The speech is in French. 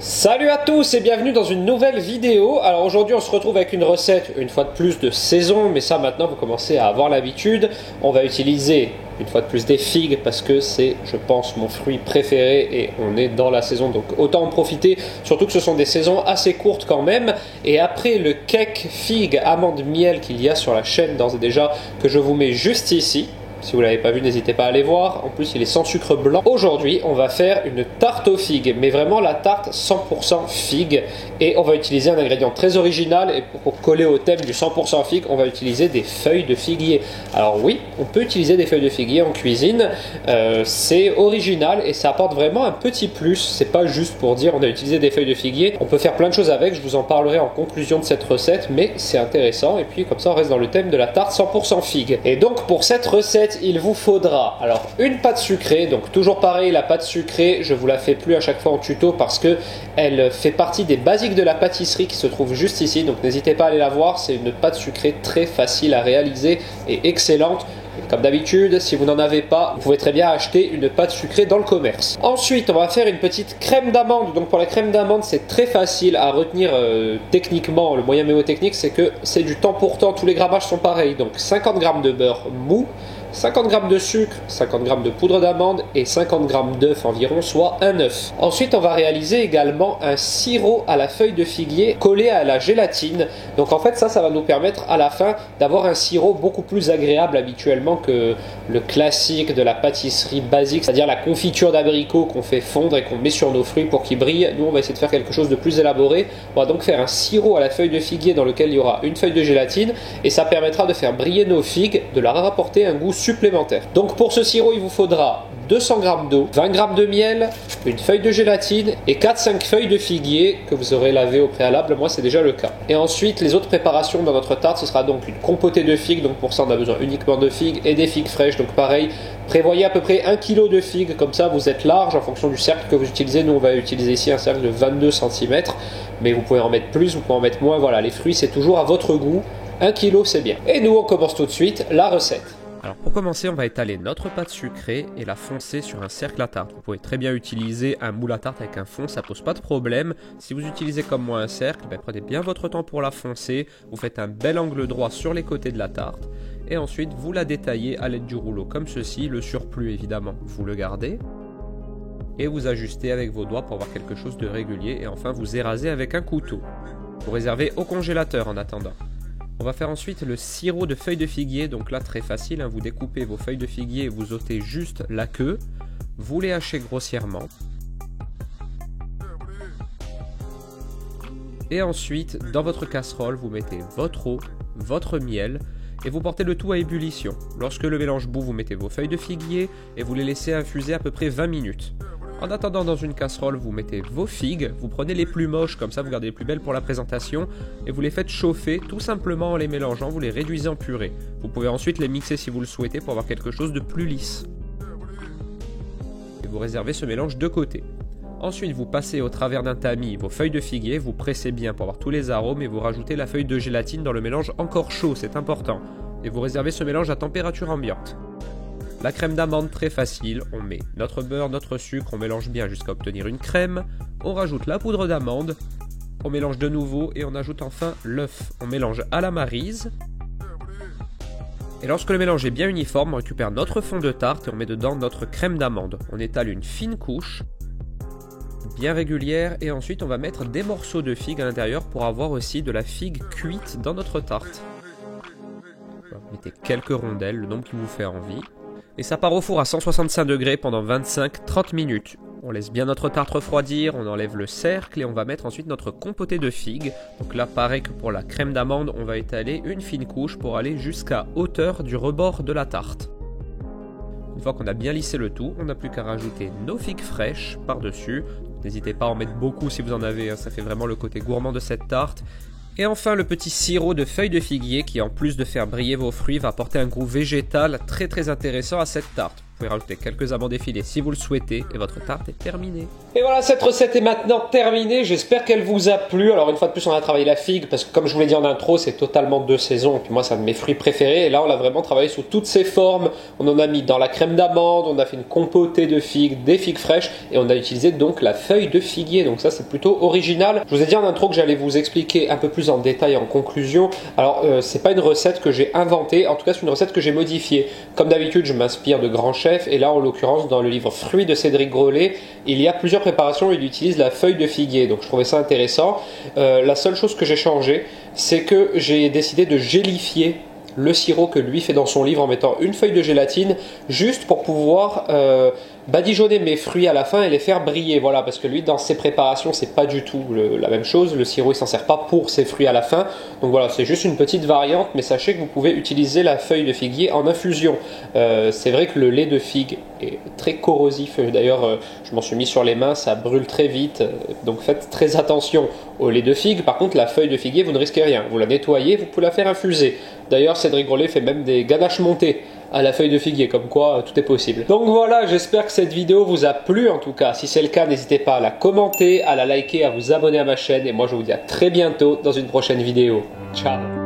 Salut à tous et bienvenue dans une nouvelle vidéo. Alors aujourd'hui on se retrouve avec une recette une fois de plus de saison, mais ça maintenant vous commencez à avoir l'habitude. On va utiliser une fois de plus des figues parce que c'est, je pense, mon fruit préféré et on est dans la saison, donc autant en profiter, surtout que ce sont des saisons assez courtes quand même. Et après le cake figue amande miel qu'il y a sur la chaîne d'ores et déjà, que je vous mets juste ici. Si vous ne l'avez pas vu, n'hésitez pas à aller voir. En plus, il est sans sucre blanc. Aujourd'hui, on va faire une tarte aux figues, mais vraiment la tarte 100% figue. Et on va utiliser un ingrédient très original. Et pour coller au thème du 100% figue, on va utiliser des feuilles de figuier. Alors oui, on peut utiliser des feuilles de figuier en cuisine. C'est original et ça apporte vraiment un petit plus. C'est pas juste pour dire on a utilisé des feuilles de figuier. On peut faire plein de choses avec. Je vous en parlerai en conclusion de cette recette, mais c'est intéressant. Et puis comme ça, on reste dans le thème de la tarte 100% figue. Et donc pour cette recette, il vous faudra alors une pâte sucrée. Donc toujours pareil, la pâte sucrée, je vous la fais plus à chaque fois en tuto parce que elle fait partie des basiques de la pâtisserie qui se trouve juste ici. Donc n'hésitez pas à aller la voir. C'est une pâte sucrée très facile à réaliser et excellente. Comme d'habitude, si vous n'en avez pas, vous pouvez très bien acheter une pâte sucrée dans le commerce. Ensuite, on va faire une petite crème d'amande. Donc pour la crème d'amande, c'est très facile à retenir techniquement. Le moyen mémotechnique, c'est que c'est du temps pour temps. Tous les grammages sont pareils. Donc 50 g de beurre mou, 50 g de sucre, 50 g de poudre d'amande et 50 g d'œuf environ, soit un œuf. Ensuite, on va réaliser également un sirop à la feuille de figuier collé à la gélatine. Donc en fait, ça va nous permettre à la fin d'avoir un sirop beaucoup plus agréable habituellement que le classique de la pâtisserie basique, c'est-à-dire la confiture d'abricot qu'on fait fondre et qu'on met sur nos fruits pour qu'ils brillent. Nous, on va essayer de faire quelque chose de plus élaboré. On va donc faire un sirop à la feuille de figuier dans lequel il y aura une feuille de gélatine et ça permettra de faire briller nos figues, de leur apporter un goût supplémentaire. Donc pour ce sirop, il vous faudra 200 g d'eau, 20 g de miel, une feuille de gélatine et 4-5 feuilles de figuier que vous aurez lavé au préalable. Moi, c'est déjà le cas. Et ensuite, les autres préparations dans notre tarte, ce sera donc une compotée de figues. Donc pour ça, on a besoin uniquement de figues et des figues fraîches. Donc pareil, prévoyez à peu près 1 kg de figues. Comme ça, vous êtes large en fonction du cercle que vous utilisez. Nous, on va utiliser ici un cercle de 22 cm. Mais vous pouvez en mettre plus, vous pouvez en mettre moins. Voilà, les fruits, c'est toujours à votre goût. 1 kg, c'est bien. Et nous, on commence tout de suite la recette. Alors pour commencer, on va étaler notre pâte sucrée et la foncer sur un cercle à tarte. Vous pouvez très bien utiliser un moule à tarte avec un fond, ça pose pas de problème. Si vous utilisez comme moi un cercle, prenez bien votre temps pour la foncer. Vous faites un bel angle droit sur les côtés de la tarte. Et ensuite, vous la détaillez à l'aide du rouleau comme ceci. Le surplus, évidemment, vous le gardez. Et vous ajustez avec vos doigts pour avoir quelque chose de régulier. Et enfin, vous érasez avec un couteau. Vous réservez au congélateur en attendant. On va faire ensuite le sirop de feuilles de figuier. Donc là, très facile, vous découpez vos feuilles de figuier et vous ôtez juste la queue. Vous les hachez grossièrement. Et ensuite, dans votre casserole, vous mettez votre eau, votre miel et vous portez le tout à ébullition. Lorsque le mélange bout, vous mettez vos feuilles de figuier et vous les laissez infuser à peu près 20 minutes. En attendant, dans une casserole, vous mettez vos figues, vous prenez les plus moches, comme ça vous gardez les plus belles pour la présentation, et vous les faites chauffer tout simplement en les mélangeant, vous les réduisez en purée. Vous pouvez ensuite les mixer si vous le souhaitez pour avoir quelque chose de plus lisse. Et vous réservez ce mélange de côté. Ensuite, vous passez au travers d'un tamis vos feuilles de figuier, vous pressez bien pour avoir tous les arômes et vous rajoutez la feuille de gélatine dans le mélange encore chaud, c'est important. Et vous réservez ce mélange à température ambiante. La crème d'amande, très facile, on met notre beurre, notre sucre, on mélange bien jusqu'à obtenir une crème, on rajoute la poudre d'amande, on mélange de nouveau et on ajoute enfin l'œuf. On mélange à la maryse. Et lorsque le mélange est bien uniforme, on récupère notre fond de tarte et on met dedans notre crème d'amande. On étale une fine couche, bien régulière, et ensuite on va mettre des morceaux de figue à l'intérieur pour avoir aussi de la figue cuite dans notre tarte. Voilà, vous mettez quelques rondelles, le nombre qui vous fait envie. Et ça part au four à 165 degrés pendant 25-30 minutes. On laisse bien notre tarte refroidir, on enlève le cercle et on va mettre ensuite notre compotée de figues. Donc là, pareil que pour la crème d'amande, on va étaler une fine couche pour aller jusqu'à hauteur du rebord de la tarte. Une fois qu'on a bien lissé le tout, on n'a plus qu'à rajouter nos figues fraîches par-dessus. N'hésitez pas à en mettre beaucoup si vous en avez, ça fait vraiment le côté gourmand de cette tarte. Et enfin le petit sirop de feuilles de figuier qui, en plus de faire briller vos fruits, va apporter un goût végétal très intéressant à cette tarte. pouvez rajouter quelques amandes effilées si vous le souhaitez et votre tarte est terminée. Et voilà, cette recette est maintenant terminée. J'espère qu'elle vous a plu. Alors une fois de plus, on a travaillé la figue parce que comme je vous l'ai dit en intro, c'est totalement de saison. Et puis moi, c'est un de mes fruits préférés. Et là, on l'a vraiment travaillé sous toutes ses formes. On en a mis dans la crème d'amande, on a fait une compotée de figues, des figues fraîches et on a utilisé donc la feuille de figuier. Donc ça, c'est plutôt original. Je vous ai dit en intro que j'allais vous expliquer un peu plus en détail en conclusion. Alors, c'est pas une recette que j'ai inventée. En tout cas, c'est une recette que j'ai modifiée. Comme d'habitude, je m'inspire de grands chefs. Et là, en l'occurrence, dans le livre Fruits de Cédric Grolet, il y a plusieurs préparations où il utilise la feuille de figuier, donc je trouvais ça intéressant. La seule chose que j'ai changé, c'est que j'ai décidé de gélifier le sirop que lui fait dans son livre en mettant une feuille de gélatine juste pour pouvoir badigeonner mes fruits à la fin et les faire briller. Voilà, parce que lui dans ses préparations c'est pas du tout la même chose. Le sirop il s'en sert pas pour ses fruits à la fin. Donc voilà, c'est juste une petite variante, mais sachez que vous pouvez utiliser la feuille de figuier en infusion. C'est vrai que le lait de figue est très corrosif. D'ailleurs, je m'en suis mis sur les mains, ça brûle très vite. Donc faites très attention au lait de figue. Par contre, la feuille de figuier, vous ne risquez rien. Vous la nettoyez, vous pouvez la faire infuser. D'ailleurs, Cédric Grolet fait même des ganaches montées à la feuille de figuier, comme quoi tout est possible. Donc voilà, j'espère que cette vidéo vous a plu en tout cas. Si c'est le cas, n'hésitez pas à la commenter, à la liker, à vous abonner à ma chaîne. Et moi, je vous dis à très bientôt dans une prochaine vidéo. Ciao!